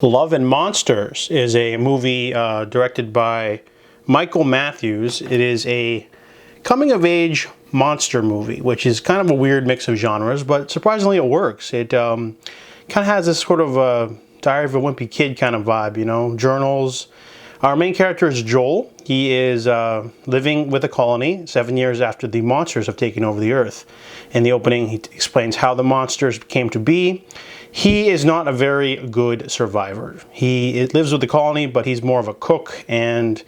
Love and Monsters is a movie directed by Michael Matthews. It is a coming-of-age monster movie, which is kind of a weird mix of genres, but surprisingly it works. It kind of has this sort of Diary of a Wimpy Kid kind of vibe, you know, journals. Our main character is Joel. He is living with a colony 7 years after the monsters have taken over the earth. In the opening, he explains how the monsters came to be. He is not a very good survivor. He lives with the colony, but he's more of a cook and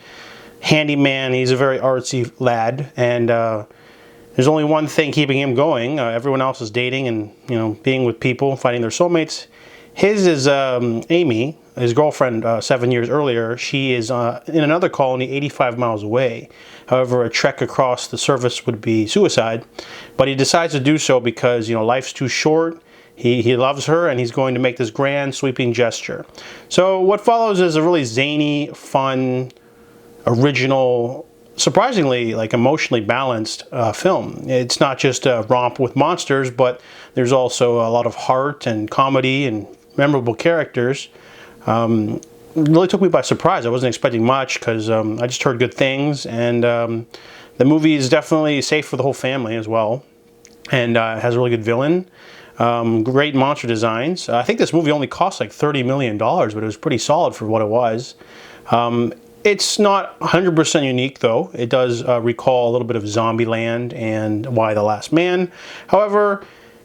handyman. He's a very artsy lad, and there's only one thing keeping him going. Everyone else is dating and, you know, being with people, finding their soulmates. His is Amy, his girlfriend 7 years earlier. She is in another colony 85 miles away. However, a trek across the surface would be suicide, but he decides to do so because, you know, life's too short. He loves her, and he's going to make this grand sweeping gesture. So what follows is a really zany, fun, original, surprisingly like emotionally balanced film. It's not just a romp with monsters, but there's also a lot of heart and comedy and memorable characters. It really took me by surprise. I wasn't expecting much because I just heard good things, and the movie is definitely safe for the whole family as well, and has a really good villain. Great monster designs. I think this movie only cost like $30 million, but it was pretty solid for what it was. It's not 100% unique though. It does recall a little bit of Zombieland and Y: The Last Man. However,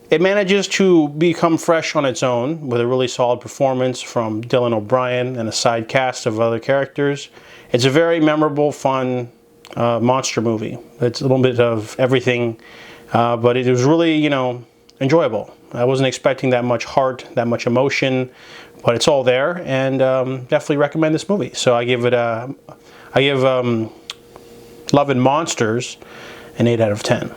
it manages to become fresh on its own with a really solid performance from Dylan O'Brien and a side cast of other characters. It's a very memorable, fun monster movie. It's a little bit of everything, but it was really, you know, enjoyable. I wasn't expecting that much heart, that much emotion, but it's all there, and definitely recommend this movie. So I give Love and Monsters an 8 out of 10.